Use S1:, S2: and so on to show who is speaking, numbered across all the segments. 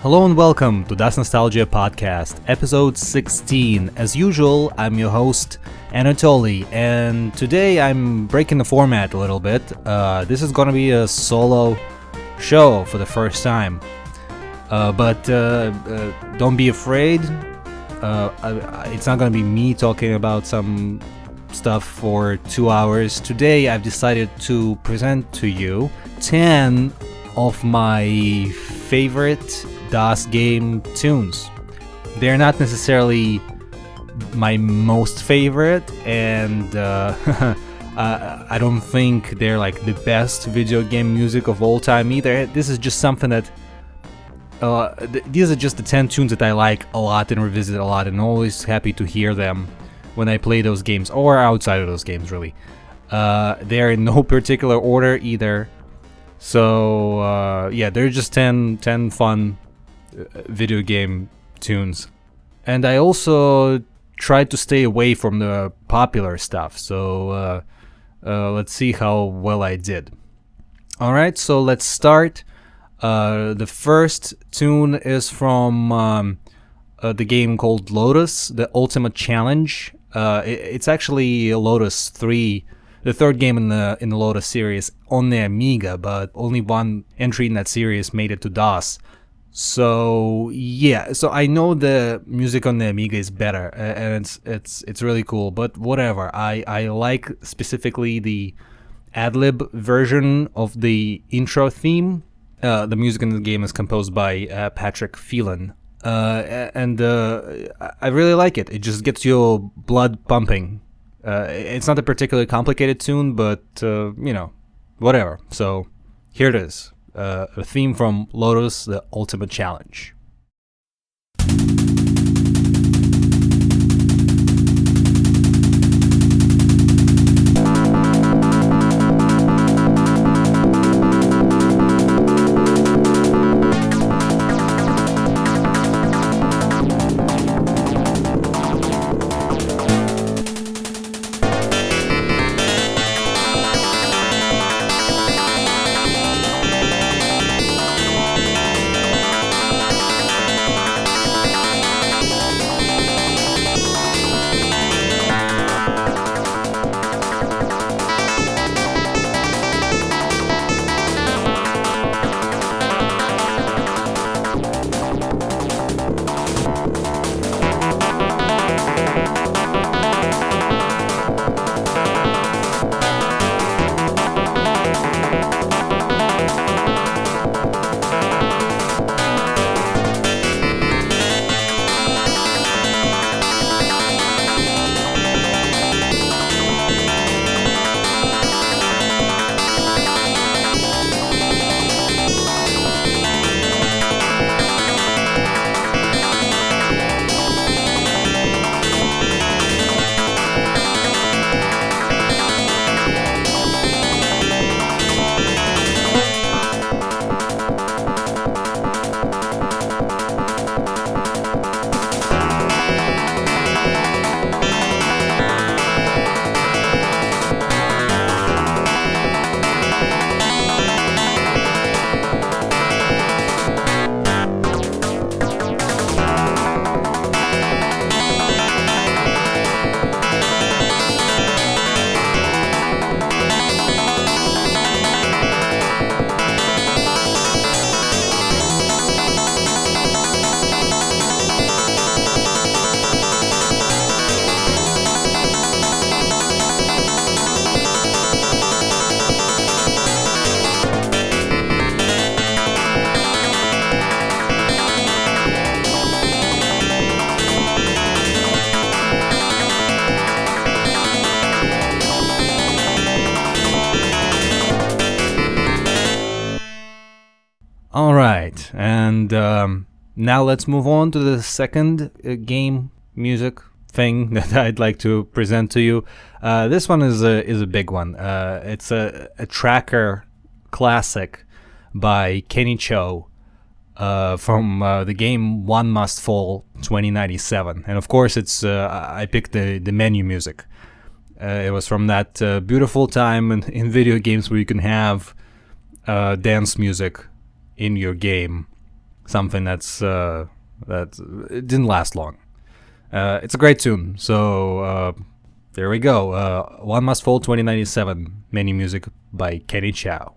S1: Hello and welcome to Das Nostalgia Podcast, episode 16. As usual, I'm your host, Anatoly, and today I'm breaking the format a little bit. This is gonna be a solo show for the first time. But don't be afraid. It's not gonna be me talking about some stuff for 2 hours. Today I've decided to present to you 10 of my favorite DOS game tunes. They're not necessarily my most favorite, and I don't think they're like the best video game music of all time either. This is just something that these are just the 10 tunes that I like a lot and revisit a lot, and always happy to hear them when I play those games or outside of those games, really. They're in no particular order either. So yeah, they're just 10 fun video game tunes. And I also tried to stay away from the popular stuff, so let's see how well I did. Alright, so let's start. The first tune is from the game called Lotus, the Ultimate Challenge. It's actually Lotus 3, the third game in the Lotus series on the Amiga, but only one entry in that series made it to DOS. So yeah, so I know the music on the Amiga is better, and it's really cool. But whatever, I like specifically the Adlib version of the intro theme. The music in the game is composed by Phelan, and I really like it. It just gets your blood pumping. It's not a particularly complicated tune, but you know, whatever. So here it is. A theme from Lotus, the Ultimate Challenge. Alright, and now let's move on to the second game music thing that I'd like to present to you. This one is a big one. It's a tracker classic by Chou from the game One Must Fall 2097. And of course, it's I picked the menu music. It was from that beautiful time in video games where you can have dance music in your game. something that it didn't last long. It's a great tune. So there we go. One Must Fall 2097 menu music by Kenny Chou.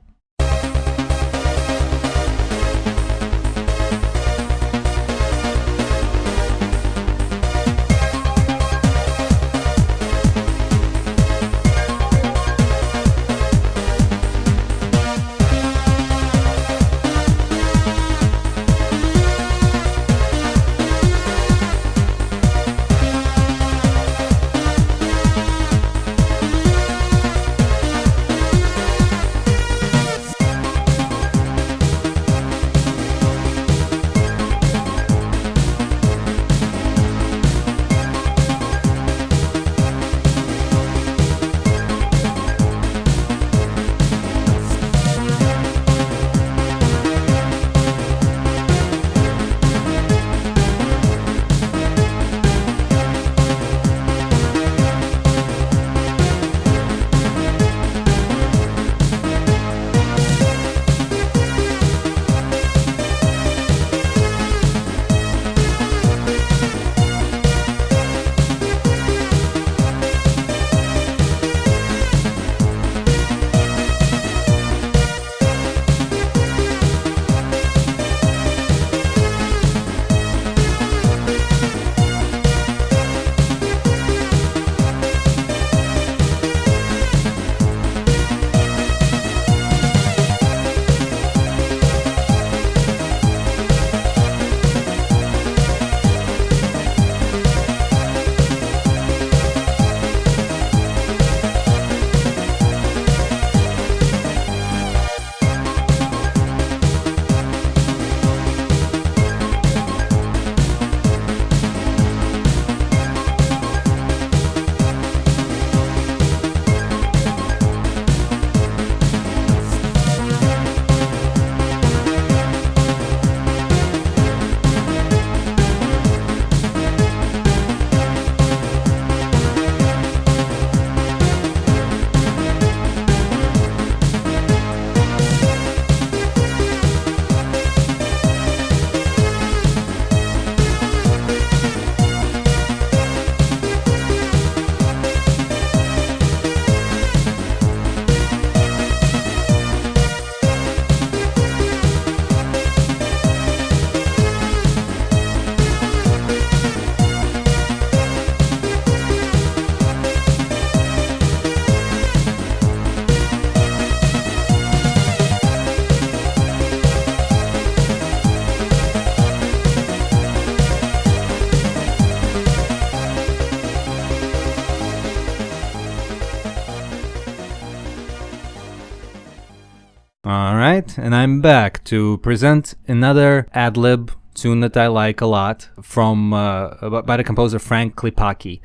S1: Alright, and I'm back to present another Adlib tune that I like a lot from by the composer Frank Klepacki,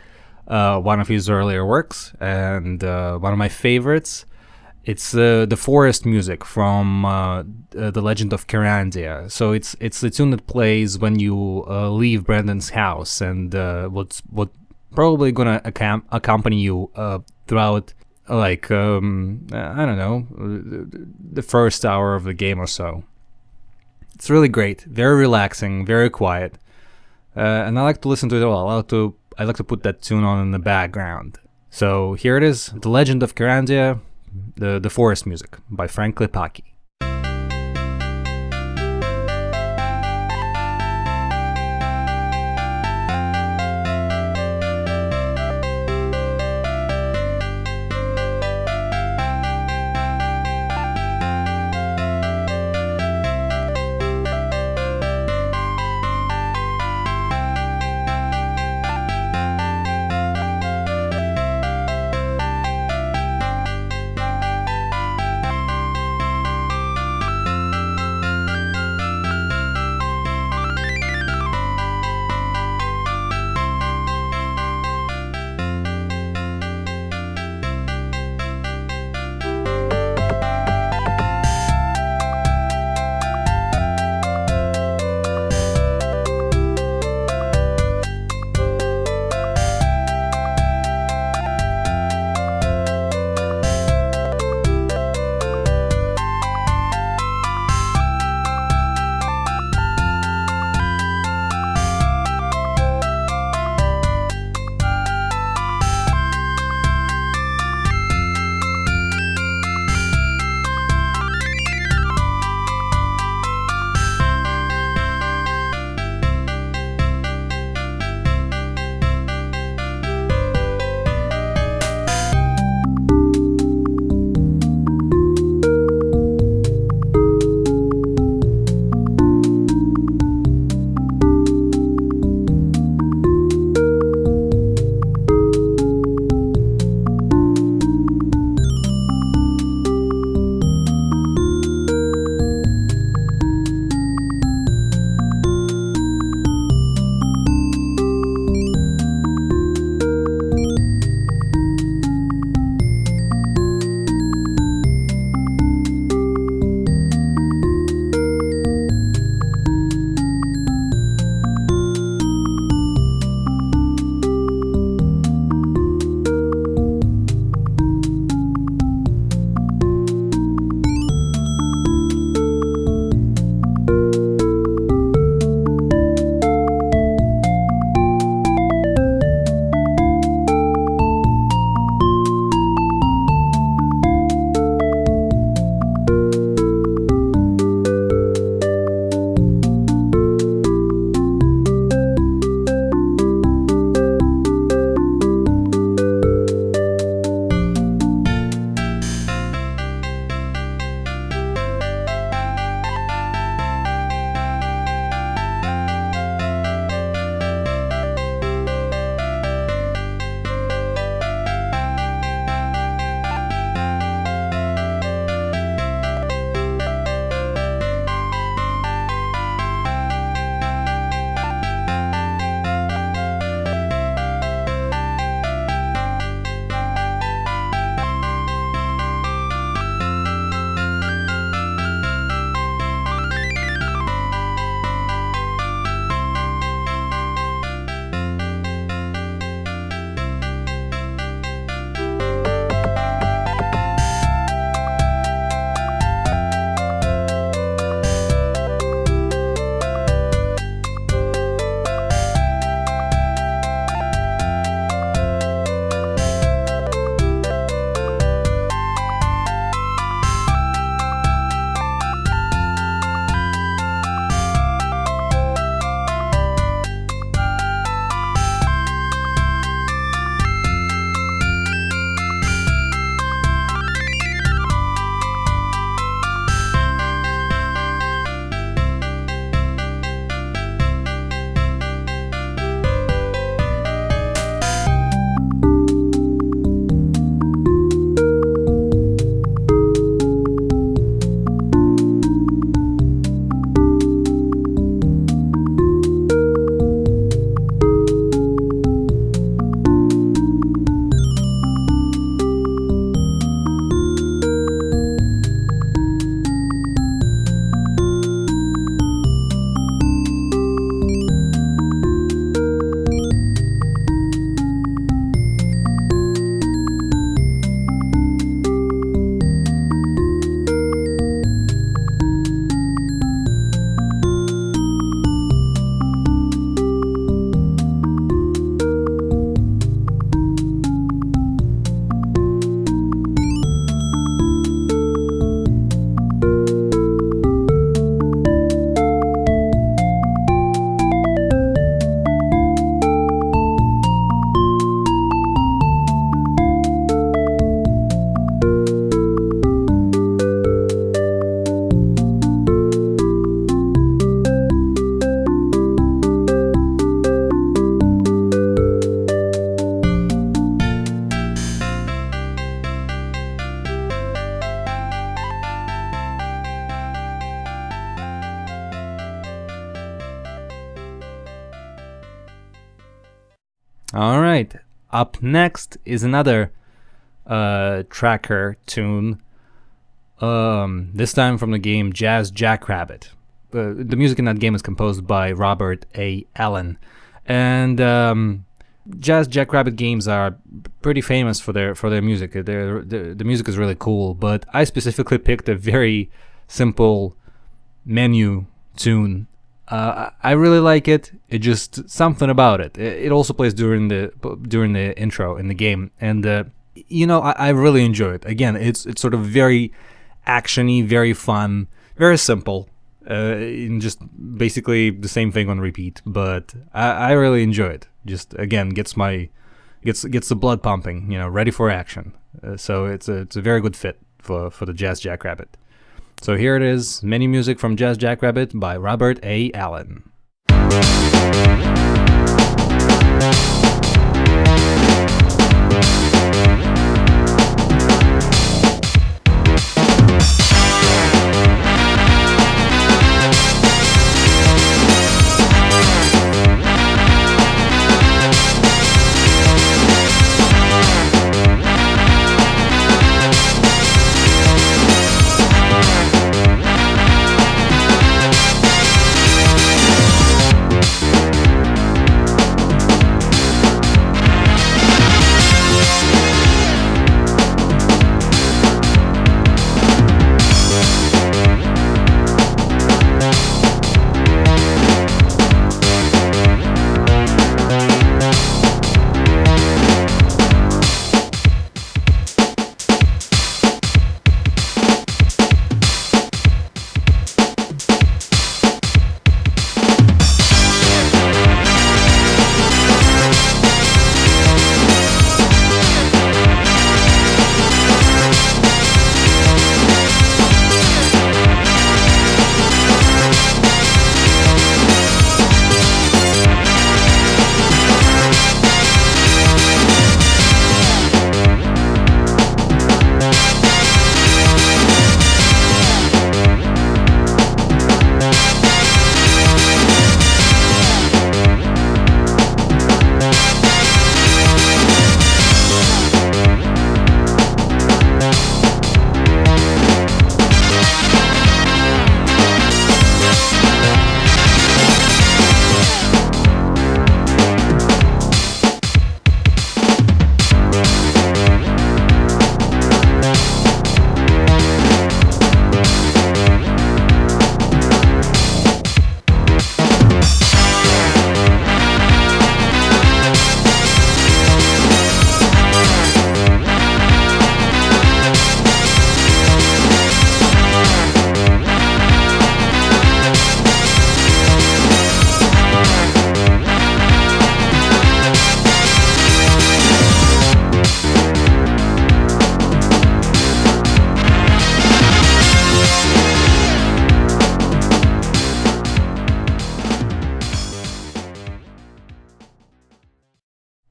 S1: one of his earlier works, and one of my favorites. It's the forest music from The Legend of Kyrandia. So it's the tune that plays when you leave Brandon's house, and what's probably gonna accompany you throughout, like I don't know, the first hour of the game or so. It's really great, very relaxing, very quiet, and I like to listen to it all. I like to put that tune on in the background. So here it is, The Legend of Kyrandia, the forest music by Frank Klepacki. All right. Up next is another tracker tune. This time from the game Jazz Jackrabbit. The music in that game is composed by Robert A. Allen, and Jazz Jackrabbit games are pretty famous for their music. The music is really cool, but I specifically picked a very simple menu tune. I really like it. It just something about it. It also plays during the intro in the game, and I really enjoy it. Again, it's sort of very actiony, very fun, very simple. Just basically the same thing on repeat, but I really enjoy it. Just again gets the blood pumping, ready for action. So it's a very good fit for the Jazz Jackrabbit. So here it is, menu music from Jazz Jackrabbit by Robert A. Allen.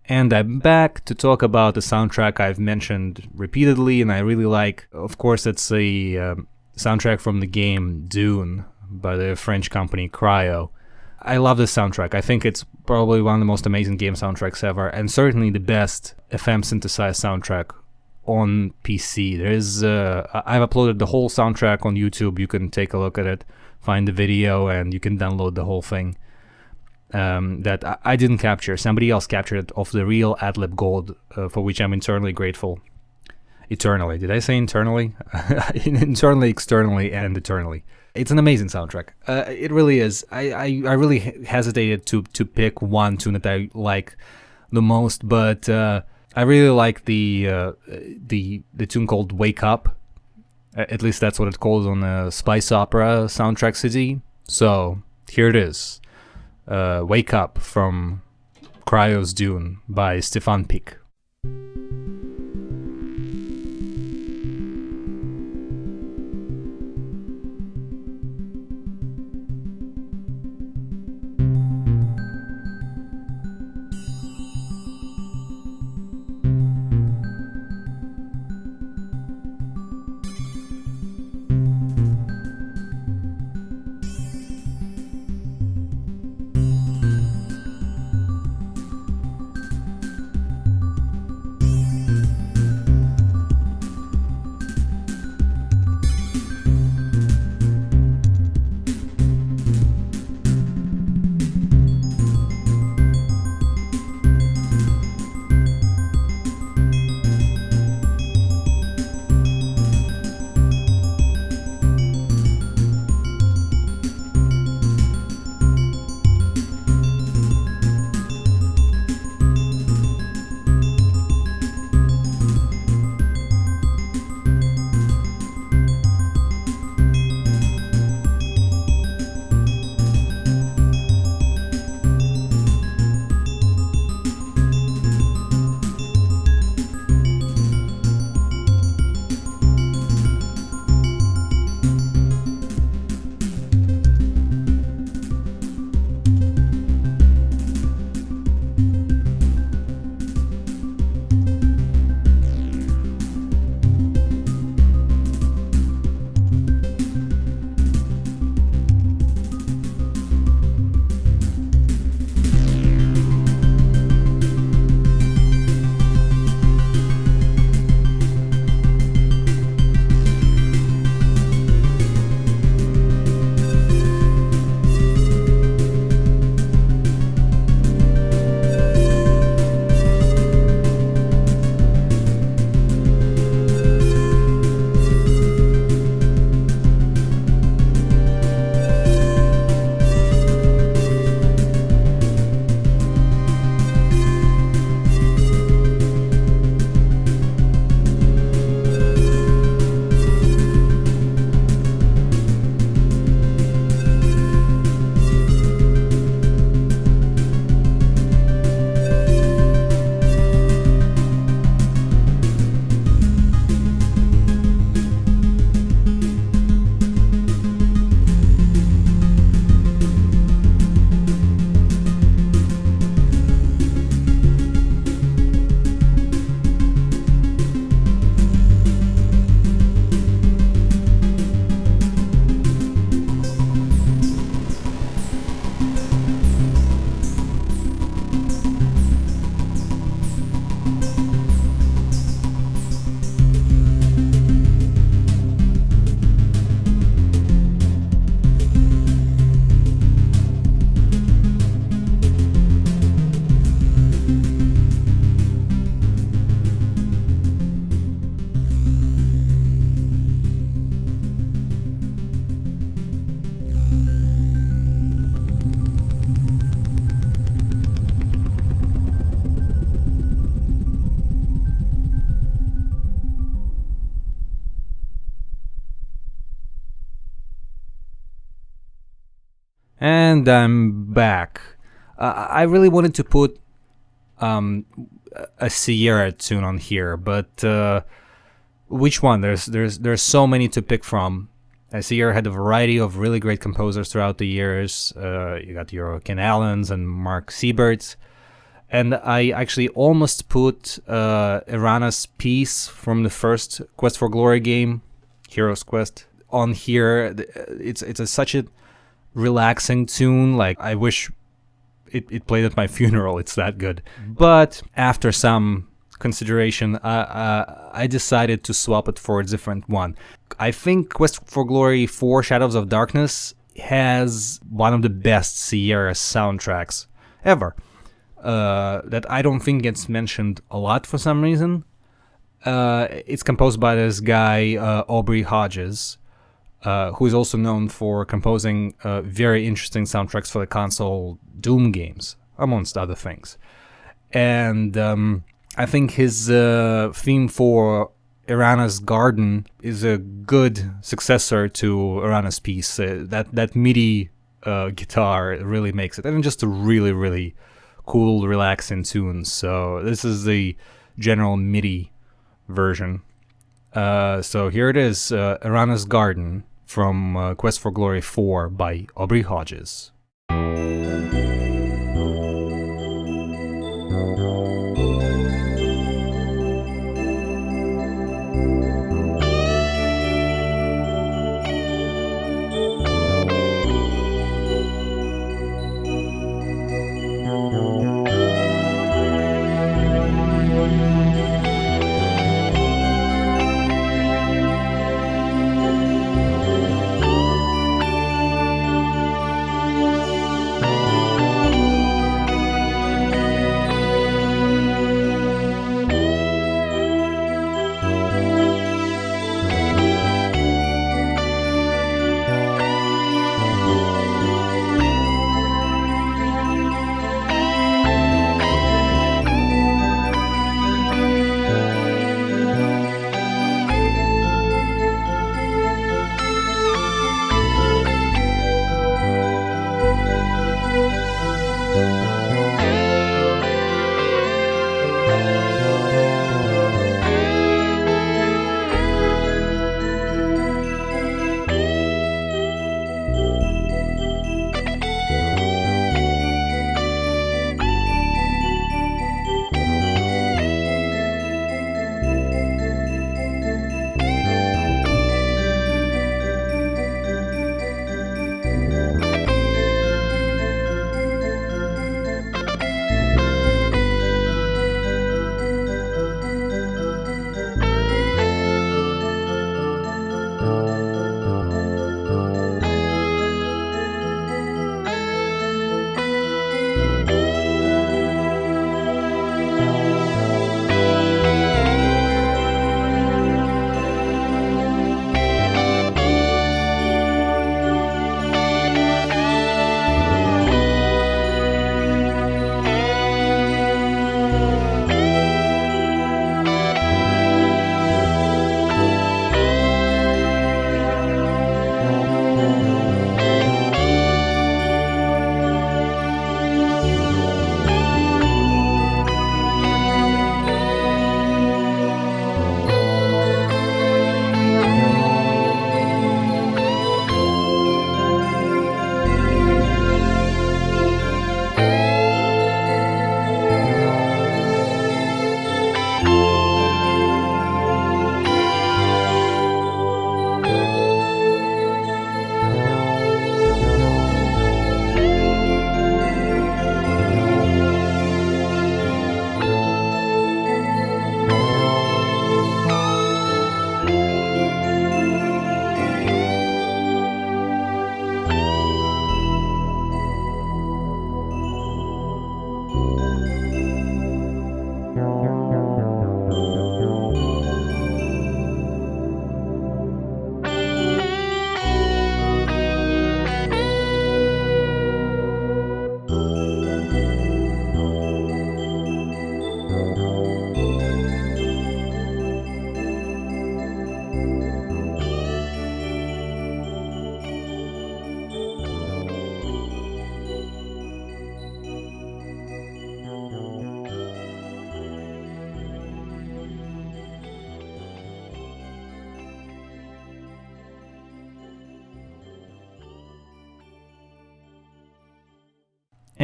S1: And I'm back to talk about the soundtrack I've mentioned repeatedly and I really like. Of course, it's a soundtrack from the game Dune by the French company Cryo. I love this soundtrack. I think it's probably one of the most amazing game soundtracks ever, and certainly the best FM synthesized soundtrack on PC. I've uploaded the whole soundtrack on YouTube. You can take a look at it, find the video, and you can download the whole thing. That I didn't capture. Somebody else captured it off the real Adlib Gold, for which I'm eternally grateful. Eternally. Did I say internally? Internally, externally, and eternally. It's an amazing soundtrack. It really is. I really hesitated to pick one tune that I like the most, but I really like the tune called Wake Up. At least that's what it calls on the Spice Opera soundtrack CD. So here it is. Wake Up from Cryo's Dune by Stephane Picq. And I'm back. I really wanted to put a Sierra tune on here, but which one? There's so many to pick from. Sierra had a variety of really great composers throughout the years. You got your Ken Allens and Mark Seibert. And I actually almost put Erana's piece from the first Quest for Glory game, Hero's Quest, on here. It's such a relaxing tune. Like, I wish it played at my funeral. It's that good. But after some consideration, I decided to swap it for a different one. I think Quest for Glory 4 Shadows of Darkness has one of the best Sierra soundtracks ever. That I don't think gets mentioned a lot for some reason. It's composed by this guy, Aubrey Hodges, who is also known for composing very interesting soundtracks for the console Doom games, amongst other things. And I think his theme for Erana's Garden is a good successor to Erana's piece. That Midi guitar really makes it. And just a really, really cool, relaxing tune. So this is the general Midi version. So here it is, Erana's Garden from Quest for Glory 4 by Aubrey Hodges.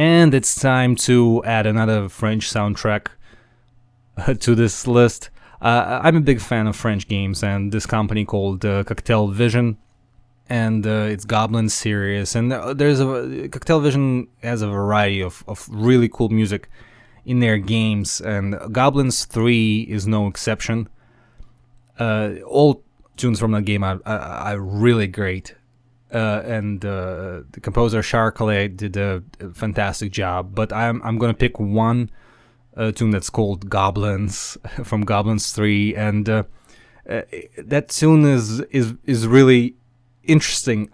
S1: And it's time to add another French soundtrack to this list. I'm a big fan of French games, and this company called Cocktail Vision, and it's Goblins series. And Cocktail Vision has a variety of really cool music in their games, and Goblins 3 is no exception. All tunes from that game are really great. And the composer Callet did a fantastic job. But I'm gonna pick one tune that's called Goblins from Goblins 3, and that tune is really interesting.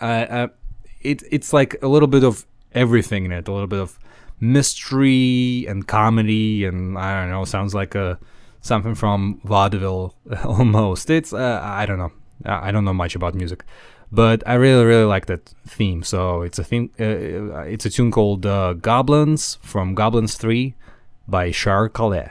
S1: It's like a little bit of everything in it, a little bit of mystery and comedy, and I don't know, sounds like something from vaudeville almost. It's I don't know. I don't know much about music, but I really like that theme. So it's a theme. It's a tune called "Goblins" from Goblins 3 by Callet.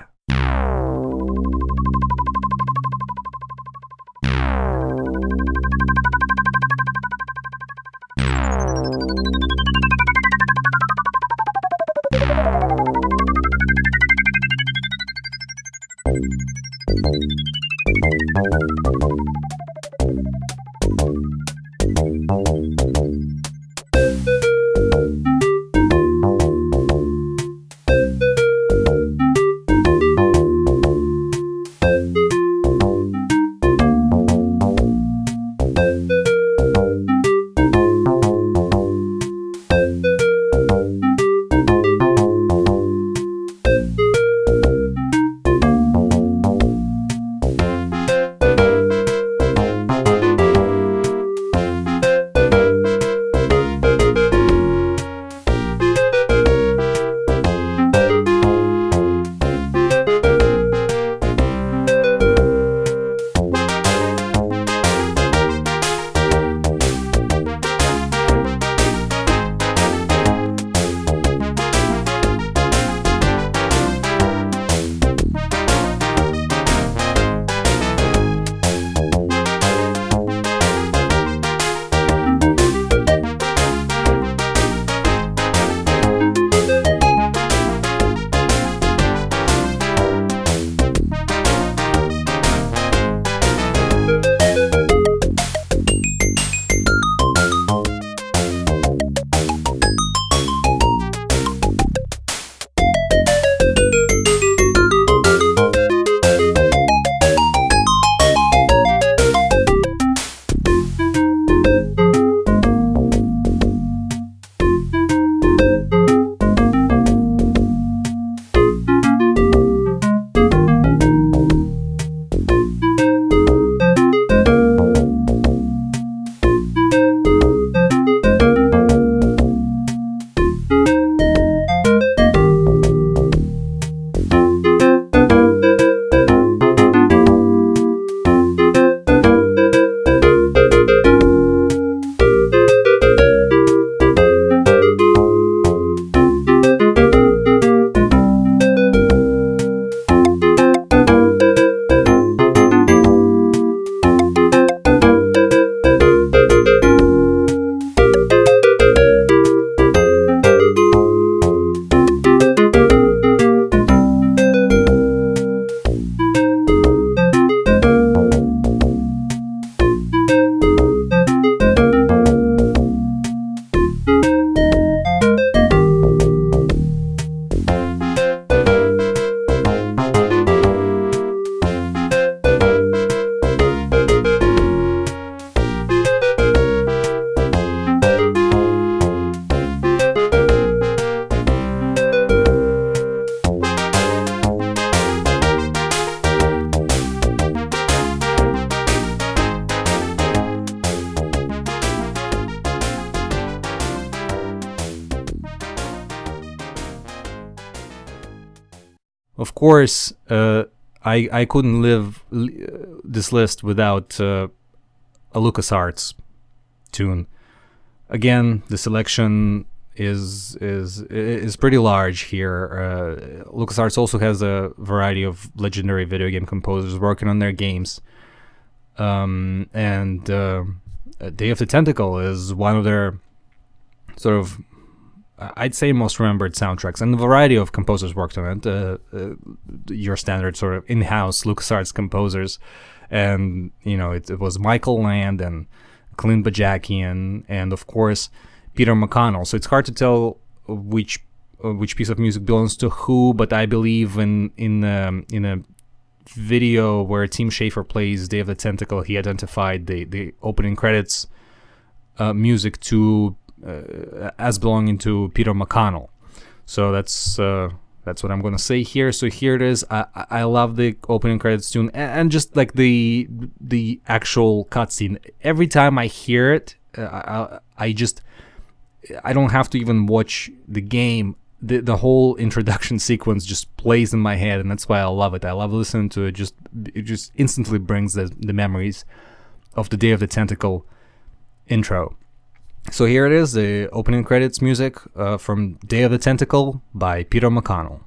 S1: Of course, I couldn't live this list without a LucasArts tune. Again, the selection is pretty large here. LucasArts also has a variety of legendary video game composers working on their games, and Day of the Tentacle is one of their sort of I'd say, most remembered soundtracks, and a variety of composers worked on it. Your standard sort of in-house LucasArts composers, and it was Michael Land and Clint Bajakian, and of course Peter McConnell. So it's hard to tell which piece of music belongs to who, but I believe in a video where Tim Schafer plays Day of the Tentacle, he identified the opening credits music to as belonging to Peter McConnell. So that's what I'm gonna say here. So here it is. I love the opening credits tune, and just like the actual cutscene. Every time I hear it, I don't have to even watch the game. The whole introduction sequence just plays in my head, and that's why I love it. I love listening to it. It just instantly brings the memories of the Day of the Tentacle intro. So here it is, the opening credits music from Day of the Tentacle by Peter McConnell.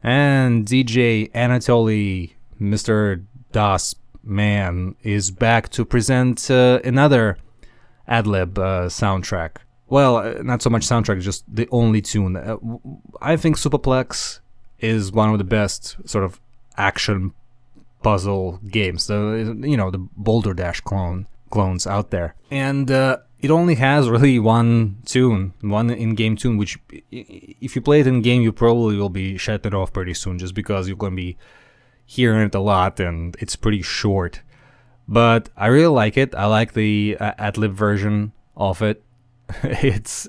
S1: And DJ Anatoly, Mr. Das Man, is back to present another Adlib soundtrack. Well, not so much soundtrack, just the only tune. I think Supaplex is one of the best sort of action puzzle games. The Boulder Dash clones out there. And it only has really one tune, one in-game tune, which if you play it in-game, you probably will be shutting it off pretty soon, just because you're going to be hearing it a lot, and it's pretty short. But I really like it. I like the Adlib version of it. It's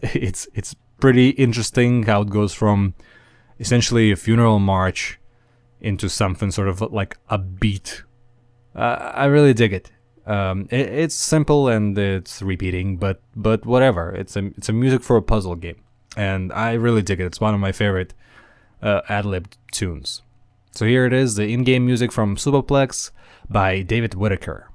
S1: pretty interesting how it goes from essentially a funeral march into something sort of like a beat. I really dig it. It's simple and it's repeating, but whatever. It's a music for a puzzle game, and I really dig it. It's one of my favorite Adlib tunes. So here it is, the in-game music from Supaplex by David Whittaker.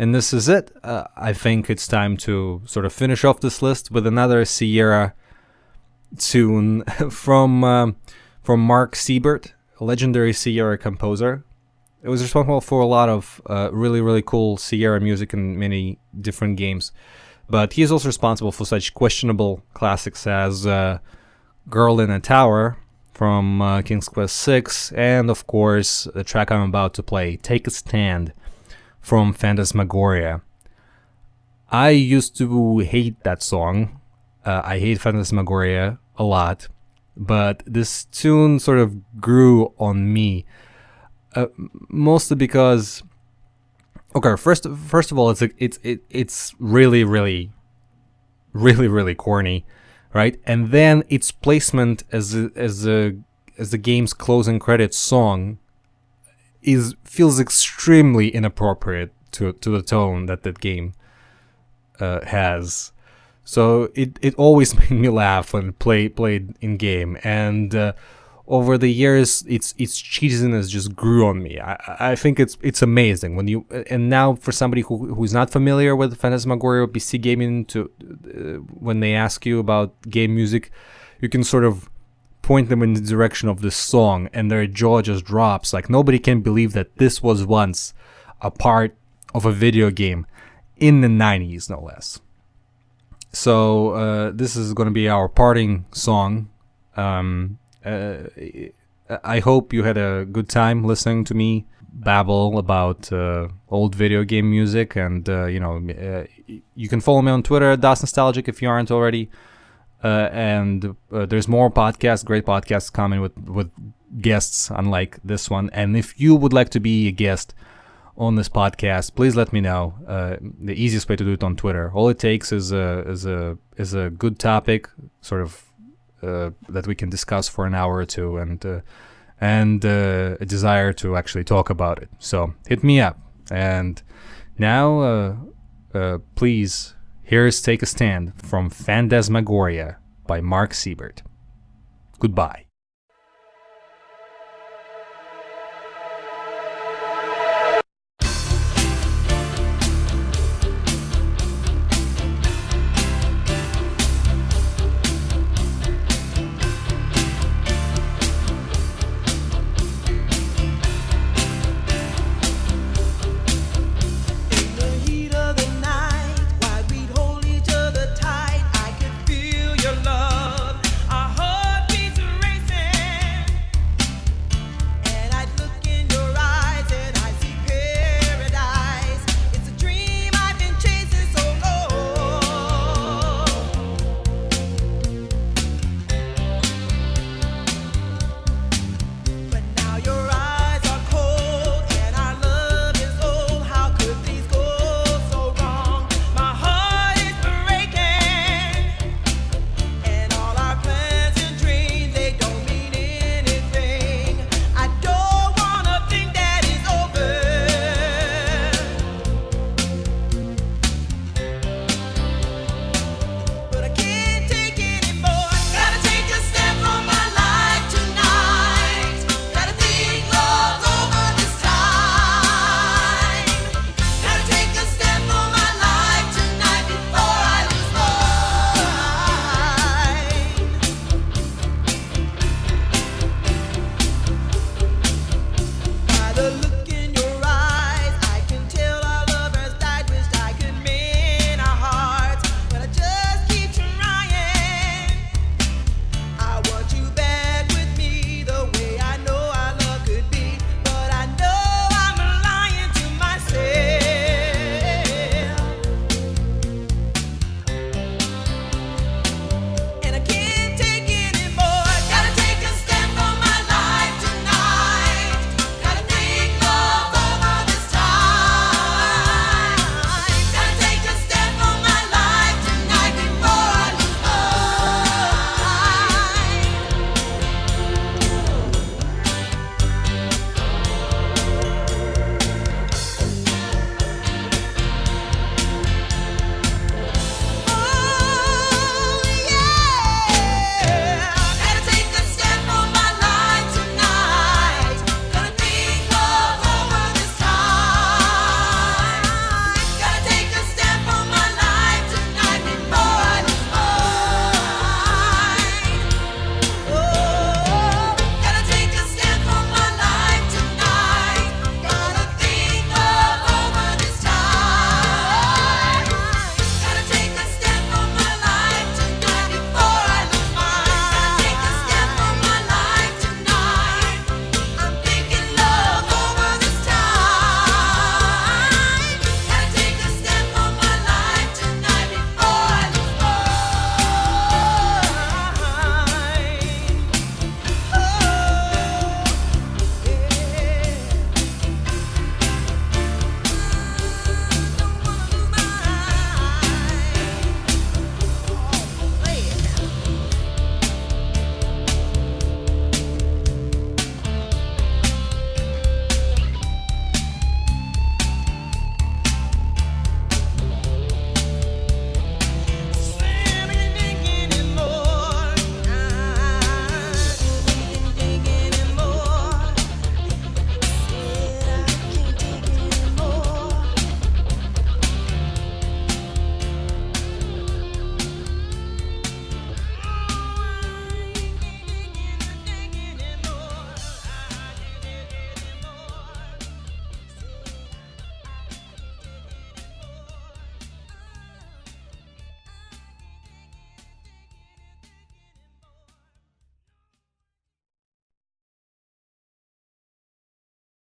S1: And this is it. I think it's time to sort of finish off this list with another Sierra tune from Mark Seibert, a legendary Sierra composer. It was responsible for a lot of really, really cool Sierra music in many different games. But he is also responsible for such questionable classics as Girl in a Tower from King's Quest VI, and of course the track I'm about to play, Take a Stand, from Phantasmagoria. I used to hate that song. I hate Phantasmagoria a lot, but this tune sort of grew on me. Mostly because, okay, first of all, it's really, really, really, really corny, right? And then its placement as the game's closing credits song feels extremely inappropriate to the tone that game has. So it always made me laugh when played in game, and over the years its cheesiness just grew on me. I think it's amazing when you, and now for somebody who's not familiar with Phantasmagoria or PC gaming, when they ask you about game music, you can sort of point them in the direction of this song and their jaw just drops. Like, nobody can believe that this was once a part of a video game in the 90s, no less. So this is going to be our parting song. I hope you had a good time listening to me babble about old video game music, and you can follow me on Twitter at DasNostalgic if you aren't already. And there's more podcasts, great podcasts coming with guests unlike this one. And if you would like to be a guest on this podcast, please let me know. The easiest way to do it on Twitter. All it takes is a good topic, sort of that we can discuss for an hour or two, and a desire to actually talk about it. So hit me up. And now, please. Here's Take a Stand from Phantasmagoria by Mark Seibert. Goodbye.